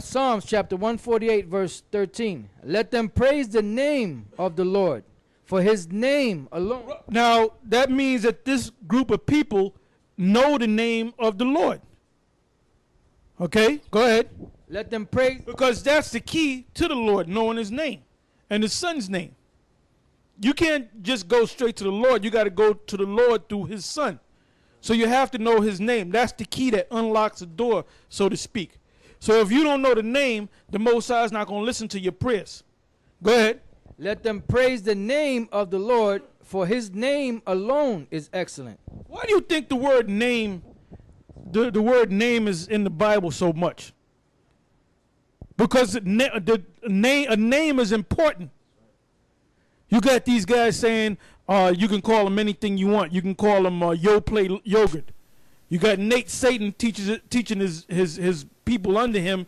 Psalms chapter 148, verse 13. Let them praise the name of the Lord, for his name alone. Now, that means that this group of people know the name of the Lord. Okay, go ahead. Let them praise. Because that's the key to the Lord, knowing his name and his son's name. You can't just go straight to the Lord. You got to go to the Lord through his son. So you have to know his name. That's the key that unlocks the door, so to speak. So if you don't know the name, the Most High is not going to listen to your prayers. Go ahead. Let them praise the name of the Lord, for his name alone is excellent. Why do you think the word name, the word name is in the Bible so much? Because a name is important. You got these guys saying you can call them anything you want. You can call them Yoplait yogurt. You got Nate Satan teaching his people under him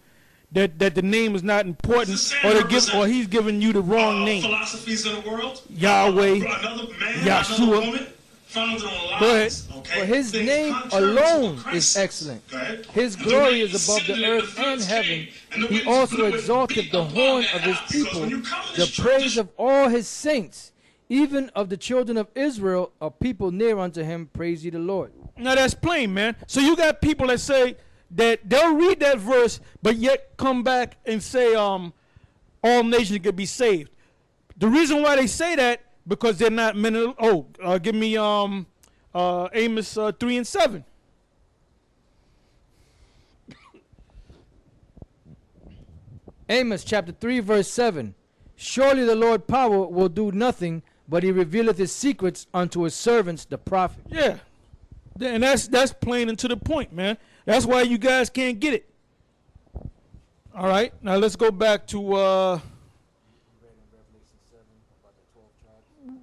that the name is not important, or he's giving you the wrong name. Philosophies of the world. Yahweh, Another man, Yahshua. another woman, founded on lies. Go ahead. Okay. For his Things name contrary to alone what Christ is says. excellent. Go ahead. His And glory the way is above sitting the in earth and first heaven. came, and the He way also blew it exalted beat the upon horn that of his house. Because people, when you come to the this praise church, of all his saints, even of the children of Israel, a people near unto him. Praise ye the Lord. Now that's plain, man. So you got people that say that they'll read that verse, but yet come back and say all nations could be saved. The reason why they say that, because they're not men of, give me Amos 3 and 7. Amos chapter 3 verse 7. Surely the Lord power will do nothing, but he revealeth his secrets unto his servants the prophet. Yeah. And that's plain and to the point, man. That's why you guys can't get it. All right. Now let's go back to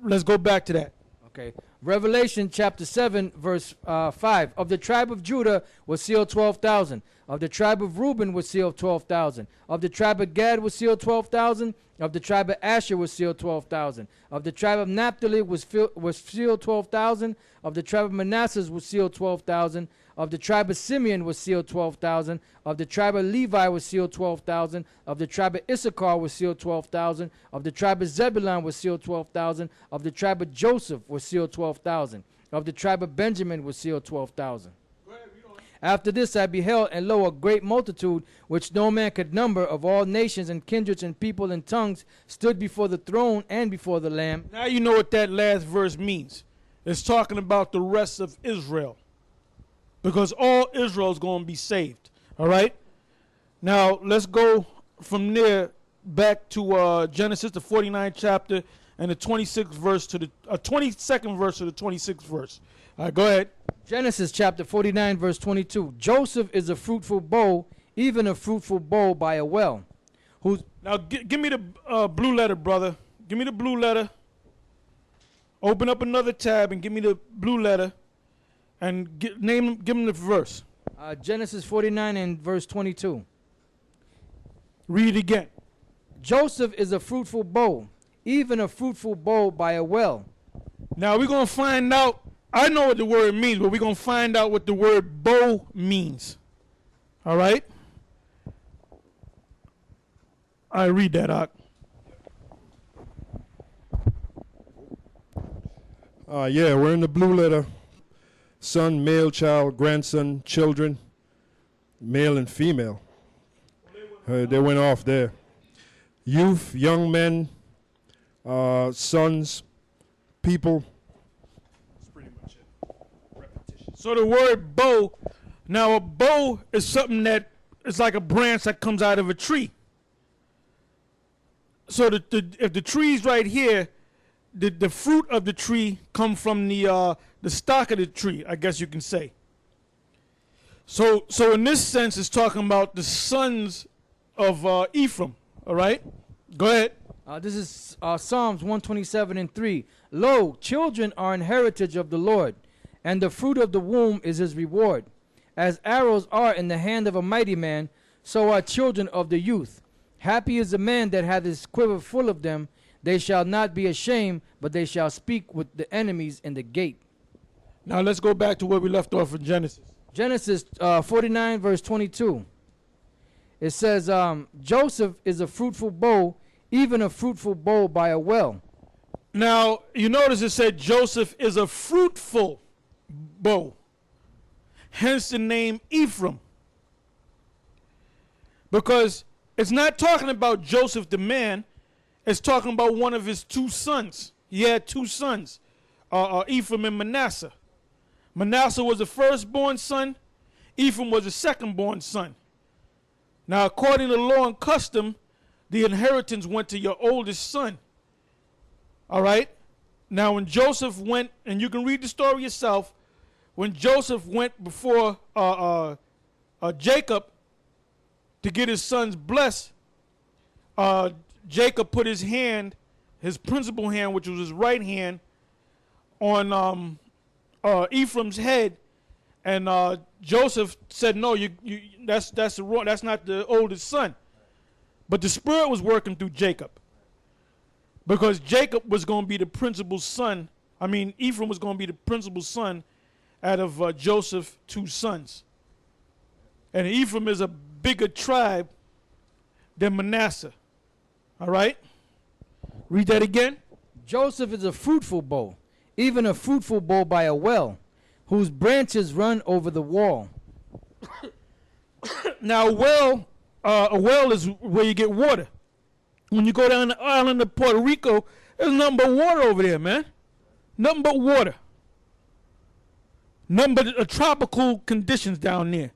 let's go back to that. Okay. Revelation chapter 7 verse 5. Of the tribe of Judah was sealed 12,000. Of the tribe of Reuben was sealed 12,000. Of the tribe of Gad was sealed 12,000. Of the tribe of Asher was sealed 12,000. Of the tribe of Naphtali was sealed 12,000. Of the tribe of Manasseh was sealed 12,000. Of the tribe of Simeon was sealed 12,000. Of the tribe of Levi was sealed 12,000. Of the tribe of Issachar was sealed 12,000. Of the tribe of Zebulun was sealed 12,000. Of the tribe of Joseph was sealed 12,000. Of the tribe of Benjamin was sealed 12,000. After this I beheld, and lo, a great multitude, which no man could number, of all nations and kindreds and people and tongues, stood before the throne and before the Lamb. Now you know what that last verse means. It's talking about the rest of Israel. Because all Israel is going to be saved. All right? Now, let's go from there back to Genesis, the 49th chapter, and the 26th verse to the 22nd verse to the 26th verse. All right, go ahead. Genesis chapter 49 verse 22. Joseph is a fruitful bow, even a fruitful bow by a well. Now, give me the blue letter, brother. Give me the blue letter. Open up another tab and give me the blue letter. And give him the verse. Genesis 49 and verse 22. Read it again. Joseph is a fruitful bow, even a fruitful bow by a well. Now we're going to find out. I know what the word means, but we're going to find out what the word bow means. All right? I read that out. Yeah, we're in the blue letter. Son, male, child, grandson, children, male and female. They went off there. Youth, young men, sons, people. That's pretty much it. Repetition. So the word bow, now a bow is something that is like a branch that comes out of a tree. So if the tree's right here, the fruit of the tree come from the stock of the tree, I guess you can say. So in this sense, it's talking about the sons of Ephraim. All right, go ahead. This is Psalms 127 and 3. Lo, children are an heritage of the Lord, and the fruit of the womb is his reward. As arrows are in the hand of a mighty man, so are children of the youth. Happy is the man that hath his quiver full of them. They shall not be ashamed, but they shall speak with the enemies in the gate. Now let's go back to where we left off in Genesis. Genesis 49 verse 22. It says, Joseph is a fruitful bow, even a fruitful bow by a well. Now, you notice it said Joseph is a fruitful bow. Hence the name Ephraim. Because it's not talking about Joseph the man. It's talking about one of his two sons. He had two sons, Ephraim and Manasseh. Manasseh was the firstborn son. Ephraim was the secondborn son. Now, according to law and custom, the inheritance went to your oldest son. All right? Now, when Joseph went, and you can read the story yourself, when Joseph went before Jacob to get his sons blessed, Jacob put his hand, his principal hand, which was his right hand, on Ephraim's head, and Joseph said, "No, that's wrong. That's not the oldest son." But the Spirit was working through Jacob, because Jacob was going to be the principal son. I mean, Ephraim was going to be the principal son out of Joseph's two sons. And Ephraim is a bigger tribe than Manasseh. All right? Read that again. Joseph is a fruitful bow, even a fruitful bow by a well, whose branches run over the wall. Now, a well is where you get water. When you go down the island of Puerto Rico, there's nothing but water over there, man. Nothing but water. Nothing but tropical conditions down there.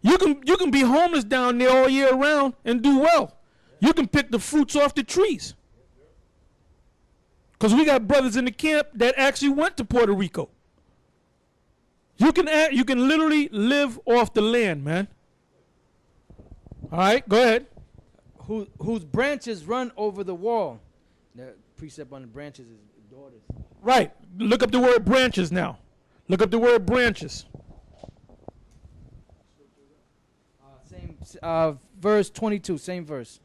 You can be homeless down there all year round and do well. You can pick the fruits off the trees. Because we got brothers in the camp that actually went to Puerto Rico. You can literally live off the land, man. All right, go ahead. Whose branches run over the wall. The precept on the branches is daughters. Right. Look up the word branches now. Look up the word branches. Verse 22, same verse.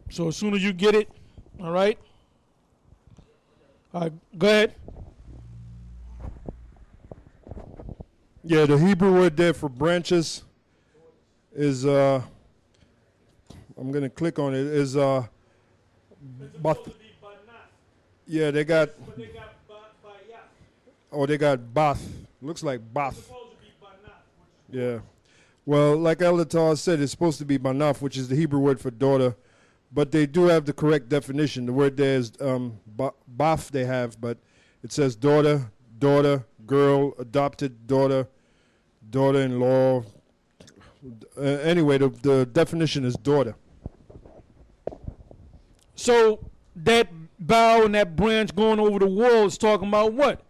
So as soon as you get it, all right. Go ahead. Yeah, the Hebrew word there for branches is, I'm going to click on it, is, yeah, they got, they got bath. Looks like bath. Yeah. Well, like Elder Tar said, it's supposed to be banaf, which is the Hebrew word for daughter. But they do have the correct definition. The word there is baf they have, but it says daughter, girl, adopted daughter, daughter-in-law. Anyway, the definition is daughter. So that bough and that branch going over the wall is talking about what?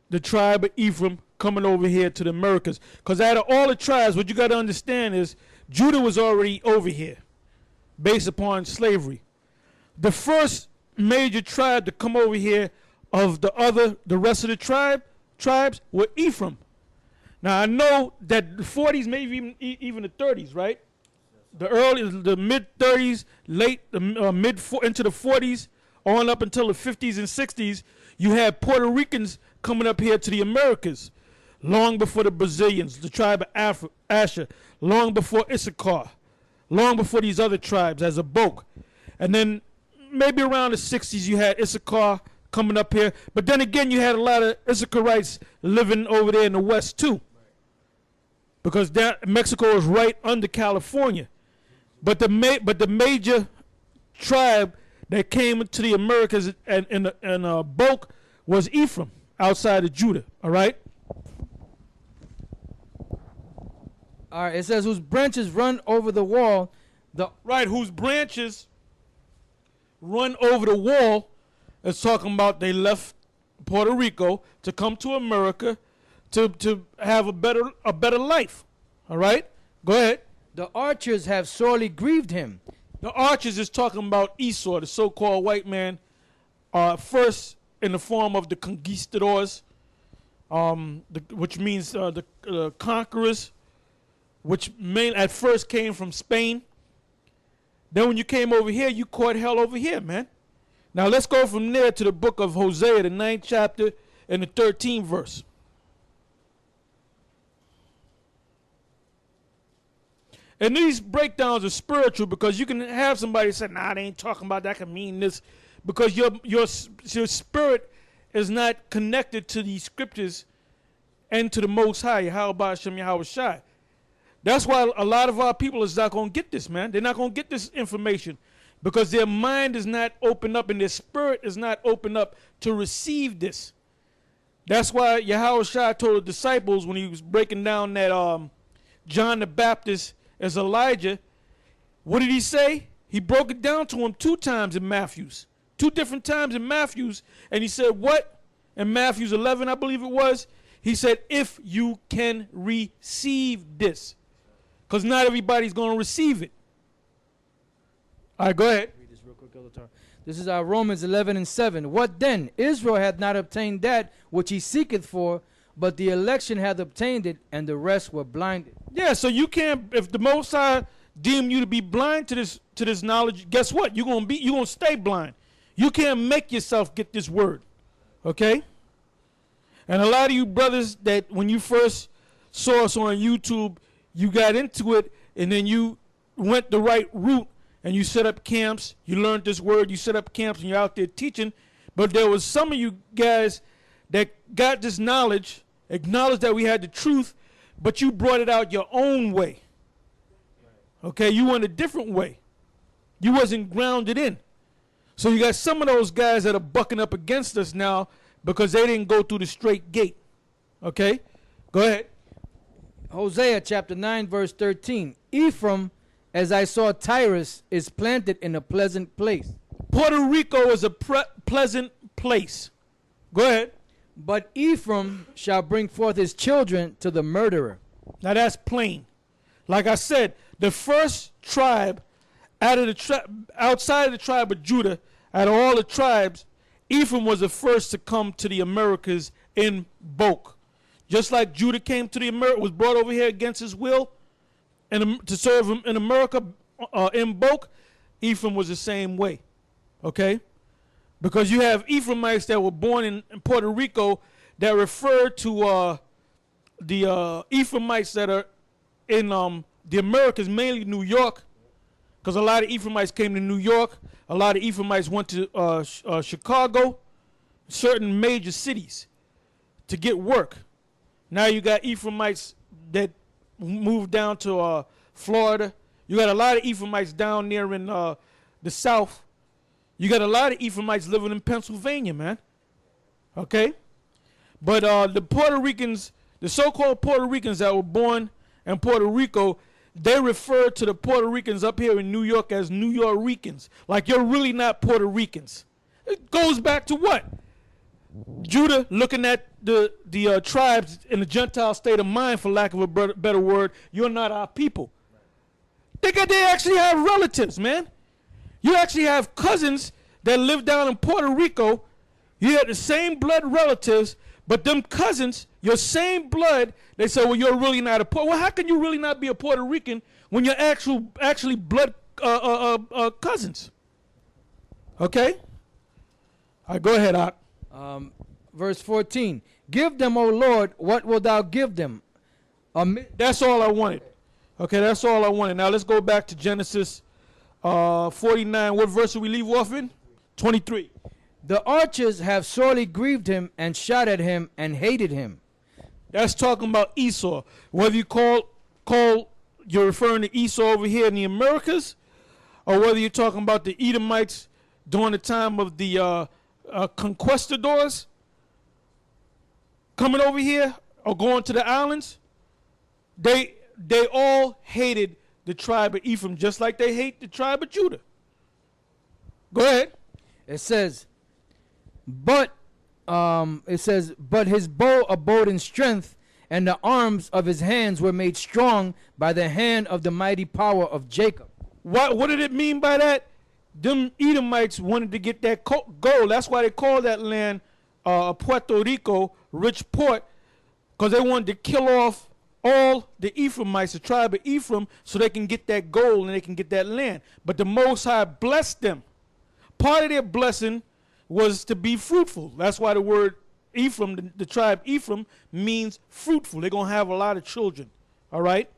The tribe of Ephraim coming over here to the Americas. Because out of all the tribes, what you got to understand is Judah was already over here based upon slavery. The first major tribe to come over here of the rest of the tribes were Ephraim. Now I know that the 40s, maybe even the 30s, right? The mid 30s, into the 40s, on up until the 50s and 60s, you had Puerto Ricans coming up here to the Americas, long before the Brazilians, the tribe of Asher, long before Issachar, long before these other tribes as a bulk. And then maybe around the 60s you had Issachar coming up here. But then again you had a lot of Issacharites living over there in the west too. Because Mexico is right under California. But the major tribe that came to the Americas in bulk was Ephraim, outside of Judah. All right? All right, it says whose branches run over the wall. Whose branches run over the wall. It's talking about they left Puerto Rico to come to America to have a better life. All right? Go ahead. The archers have sorely grieved him. The archers is talking about Esau, the so-called white man, first in the form of the conquistadors, which means the conquerors, which at first came from Spain. Then when you came over here, you caught hell over here, man. Now let's go from there to the book of Hosea, the 9th chapter and the 13th verse. And these breakdowns are spiritual because you can have somebody say, nah, they ain't talking about that, can mean this. Because your spirit is not connected to these scriptures and to the Most High. How about Shem Yahweh Shai? That's why a lot of our people is not going to get this, man. They're not going to get this information because their mind is not opened up and their spirit is not opened up to receive this. That's why Yahweh Shai told the disciples when he was breaking down that John the Baptist as Elijah, what did he say? He broke it down to him 2 times in Matthew's. 2 different times in Matthew's. And he said, what? In Matthew's 11, I believe it was. He said, if you can receive this. Because not everybody's going to receive it. All right, go ahead. Read this real quick, Elder. This is our Romans 11:7. What then? Israel hath not obtained that which he seeketh for, but the election hath obtained it, and the rest were blinded. Yeah, so you can't, if the Most High deem you to be blind to this knowledge, guess what? You're gonna stay blind. You can't make yourself get this word. Okay? And a lot of you brothers that when you first saw us on YouTube, you got into it and then you went the right route and you set up camps, you learned this word, you set up camps and you're out there teaching. But there was some of you guys that got this knowledge, acknowledged that we had the truth, but you brought it out your own way. Okay, you went a different way. You wasn't grounded in. So you got some of those guys that are bucking up against us now because they didn't go through the straight gate. Okay, go ahead. Hosea chapter 9 verse 13. Ephraim, as I saw Tyrus, is planted in a pleasant place. Puerto Rico is a pleasant place. Go ahead. But Ephraim shall bring forth his children to the murderer. Now that's plain. Like I said, the first tribe out of the outside of the tribe of Judah, out of all the tribes, Ephraim was the first to come to the Americas in bulk. Just like Judah came to the Americas, was brought over here against his will, and to serve him in America in bulk, Ephraim was the same way. Okay? Because you have Ephraimites that were born in Puerto Rico that refer to the Ephraimites that are in the Americas, mainly New York, because a lot of Ephraimites came to New York. A lot of Ephraimites went to Chicago, certain major cities to get work. Now you got Ephraimites that moved down to Florida. You got a lot of Ephraimites down there in the South. You got a lot of Ephraimites living in Pennsylvania, man. Okay? But the Puerto Ricans, the so-called Puerto Ricans that were born in Puerto Rico, they refer to the Puerto Ricans up here in New York as New Yorkers. Like you're really not Puerto Ricans. It goes back to what? Judah looking at the tribes in the Gentile state of mind, for lack of a better word, you're not our people. They actually have relatives, man. You actually have cousins that live down in Puerto Rico. You have the same blood relatives, but them cousins, your same blood, they say, well, you're really not a Puerto. Well, how can you really not be a Puerto Rican when you're actually blood cousins? Okay? All right, go ahead, Ak. Verse 14. Give them, O Lord, what wilt thou give them? That's all I wanted. Okay, that's all I wanted. Now let's go back to Genesis 49. What verse do we leave off in? 23. The archers have sorely grieved him and shot at him and hated him. That's talking about Esau. Whether you call you're referring to Esau over here in the Americas, or whether you're talking about the Edomites during the time of the conquistadors coming over here or going to the islands, they all hated the tribe of Ephraim just like they hate the tribe of Judah. Go ahead. It says, but his bow abode in strength, and the arms of his hands were made strong by the hand of the mighty power of Jacob. What did it mean by that? Them Edomites wanted to get that gold. That's why they call that land Puerto Rico, rich port, because they wanted to kill off all the Ephraimites, the tribe of Ephraim, so they can get that gold and they can get that land. But the Most High blessed them. Part of their blessing was to be fruitful. That's why the word Ephraim, the tribe Ephraim, means fruitful. They're going to have a lot of children. All right?